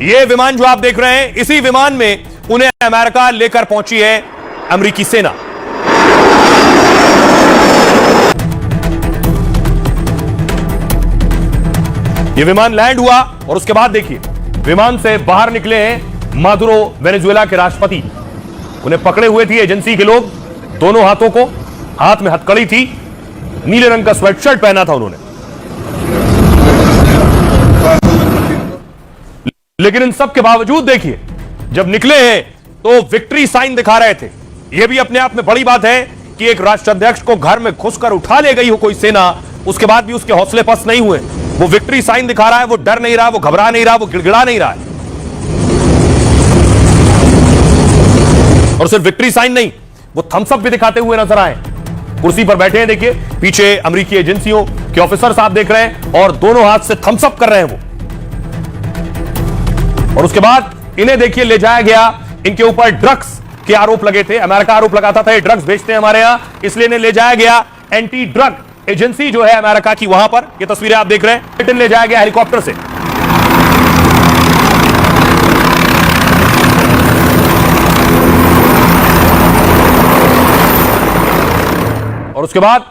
ये विमान जो आप देख रहे हैं, इसी विमान में उन्हें अमेरिका लेकर पहुंची है अमेरिकी सेना। ये विमान लैंड हुआ और उसके बाद देखिए विमान से बाहर निकले हैं मादुरो, वेनेजुएला के राष्ट्रपति। उन्हें पकड़े हुए थी एजेंसी के लोग, दोनों हाथों को, हाथ में हथकड़ी थी, नीले रंग का स्वेटशर्ट पहना था उन्होंने। लेकिन इन सब के बावजूद देखिए जब निकले हैं तो विक्ट्री साइन दिखा रहे थे। यह भी अपने आप में बड़ी बात है कि एक राष्ट्राध्यक्ष को घर में घुसकर उठा ले गई हो कोई सेना, उसके बाद भी उसके हौसले पस्त नहीं हुए। वो विक्ट्री साइन दिखा रहा है, वो डर नहीं रहा, वो घबरा नहीं रहा, वो गिड़गिड़ा नहीं रहा है। और सिर्फ विक्ट्री साइन नहीं, वो थम्स अप भी दिखाते हुए नजर आए। कुर्सी पर बैठे हैं, देखिए पीछे अमेरिकी एजेंसियों के ऑफिसर साहब देख रहे हैं और दोनों हाथ से थम्स अप कर रहे हैं वो। और उसके बाद इन्हें देखिए ले जाया गया, इनके ऊपर ड्रग्स के आरोप लगे थे। अमेरिका आरोप लगाता था ये ड्रग्स बेचते हैं हमारे यहां, इसलिए इन्हें ले जाया गया एंटी ड्रग एजेंसी जो है अमेरिका की, वहां पर ये तस्वीरें आप देख रहे हैं। इन्हें ले जाया गया हेलीकॉप्टर से। और उसके बाद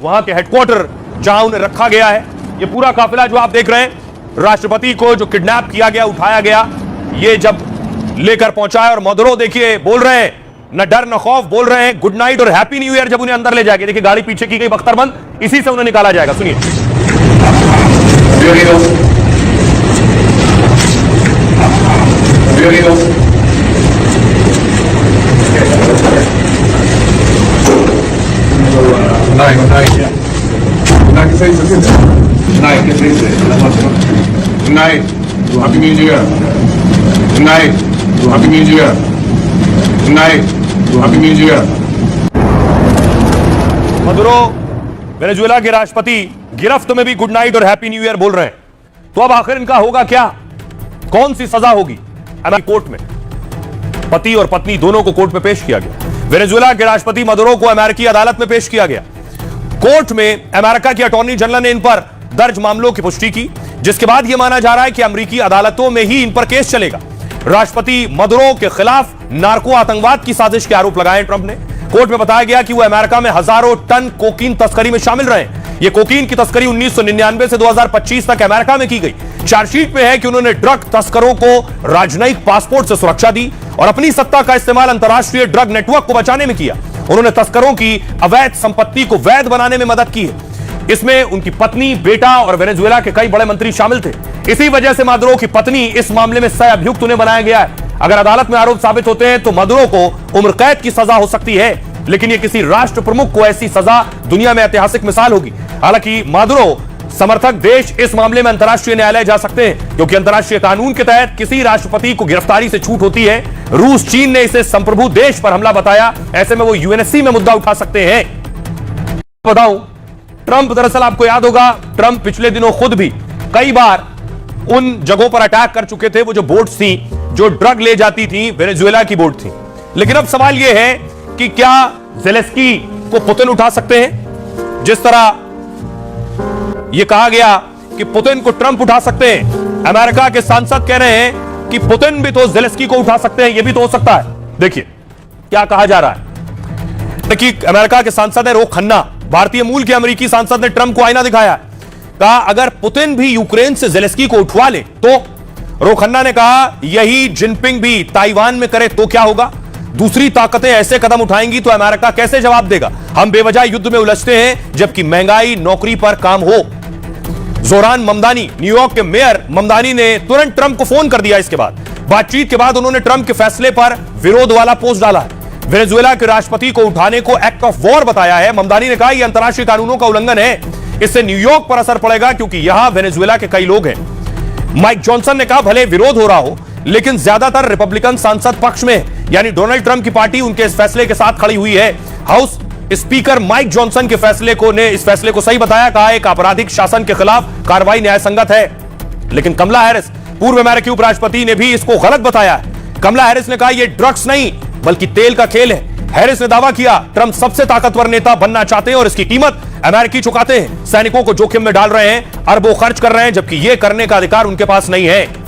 वहां के हेडक्वार्टर जहां उन्हें रखा गया है, ये पूरा काफिला जो आप देख रहे हैं, राष्ट्रपति को जो किडनैप किया गया, उठाया गया, ये जब लेकर पहुंचा है। और मदुरो देखिए बोल रहे हैं, न डर न खौफ, बोल रहे हैं गुड नाइट और हैप्पी न्यू ईयर जब उन्हें अंदर ले जाएंगे। देखिए गाड़ी पीछे की गई बख्तरबंद, इसी से उन्हें निकाला जाएगा। सुनिए। मदुरो वेनेजुएला के राष्ट्रपति गिरफ्त में भी गुड नाइट और हैप्पी न्यू ईयर बोल रहे हैं। तो अब आखिर इनका होगा क्या, कौन सी सजा होगी? अमेरिकी कोर्ट में पति और पत्नी दोनों को कोर्ट में पेश किया गया। वेनेजुएला के राष्ट्रपति मदुरो को अमेरिकी अदालत में पेश किया गया। कोर्ट में अमेरिका की अटॉर्नी जनरल ने इन पर दर्ज मामलों की पुष्टि की, जिसके बाद यह माना जा रहा है कि अमेरिकी अदालतों में ही इन पर केस चलेगा। राष्ट्रपति मदुरो के खिलाफ नार्को आतंकवाद की साजिश के आरोप लगाए ट्रंप ने। कोर्ट में बताया गया कि वो अमेरिका में हजारों टन कोकीन तस्करी में शामिल रहे। ये कोकीन की तस्करी 1999 से 2025 तक अमेरिका में की गई। चार्जशीट में है कि उन्होंने ड्रग तस्करों को राजनयिक पासपोर्ट से सुरक्षा दी और अपनी सत्ता का इस्तेमाल अंतर्राष्ट्रीय ड्रग नेटवर्क को बचाने में किया। उन्होंने तस्करों की अवैध संपत्ति को वैध बनाने में मदद की है। इसमें उनकी पत्नी, बेटा और वेनेजुएला के कई बड़े मंत्री शामिल थे। इसी वजह से मदुरो की पत्नी इस मामले में सह अभियुक्त उन्हें बनाया गया है। अगर अदालत में आरोप साबित होते हैं तो मदुरो को उम्र कैद की सजा हो सकती है, लेकिन यह किसी राष्ट्र प्रमुख को ऐसी सजा दुनिया में ऐतिहासिक मिसाल होगी। हालांकि मदुरो समर्थक देश इस मामले में अंतर्राष्ट्रीय न्यायालय जा सकते हैं, क्योंकि अंतर्राष्ट्रीय कानून के तहत किसी राष्ट्रपति को गिरफ्तारी से छूट होती है। रूस, चीन ने इसे संप्रभु देश पर हमला बताया, ऐसे में वो यूएनएससी में मुद्दा उठा सकते हैं। बताऊं, ट्रंप, दरअसल आपको याद होगा, ट्रंप पिछले दिनों खुद भी कई बार उन जगहों पर अटैक कर चुके थे, वो जो बोट्स थी जो ड्रग ले जाती थी, वेनेजुएला की बोट थी। लेकिन अब सवाल यह है कि क्या ज़ेलेंस्की को पुतिन उठा सकते हैं? जिस तरह यह कहा गया कि पुतिन को ट्रंप उठा सकते हैं, अमेरिका के सांसद कह रहे हैं कि पुतिन भी तो ज़ेलेंस्की को उठा सकते हैं, यह भी तो हो सकता है। देखिए क्या कहा जा रहा है। देखिए अमेरिका के सांसद है रोक खन्ना, भारतीय मूल के अमेरिकी सांसद ने ट्रंप को आईना दिखाया, कहा अगर पुतिन भी यूक्रेन से ज़ेलेंस्की को उठवा ले तो। रोक खन्ना ने कहा यही जिनपिंग भी ताइवान में करे तो क्या होगा? दूसरी ताकतें ऐसे कदम उठाएंगी तो अमेरिका कैसे जवाब देगा? हम बेवजह युद्ध में उलझते हैं जबकि महंगाई, नौकरी पर काम हो। जोरान ममदानी, न्यूयॉर्क के मेयर ममदानी ने तुरंत ट्रंप को फोन कर दिया। इसके बाद बातचीत के बाद उन्होंने ट्रंप के फैसले पर विरोध वाला पोस्ट डाला है। वेनेजुएला के राष्ट्रपति को उठाने को एक्ट ऑफ वॉर बताया है। ममदानी ने कहा यह अंतर्राष्ट्रीय कानूनों का उल्लंघन है, इससे न्यूयॉर्क पर असर पड़ेगा क्योंकि यहां वेनेजुएला के कई लोग हैं। माइक जॉनसन ने कहा भले विरोध हो रहा हो, लेकिन ज्यादातर रिपब्लिकन सांसद पक्ष में, यानी डोनाल्ड ट्रंप की पार्टी उनके इस फैसले के साथ खड़ी हुई है। हाउस स्पीकर माइक जॉनसन के फैसले को इस फैसले को सही बताया, कहा एक आपराधिक शासन के खिलाफ कार्रवाई न्यायसंगत है। लेकिन कमला हैरिस, पूर्व अमेरिकी उपराष्ट्रपति, ने भी इसको गलत बताया है। कमला हैरिस ने कहा यह ड्रग्स नहीं बल्कि तेल का खेल है। हैरिस ने दावा किया ट्रंप सबसे ताकतवर नेता बनना चाहते हैं और इसकी कीमत अमेरिकी चुकाते हैं। सैनिकों को जोखिम में डाल रहे हैं, अरबों खर्च कर रहे हैं, जबकि यह करने का अधिकार उनके पास नहीं है।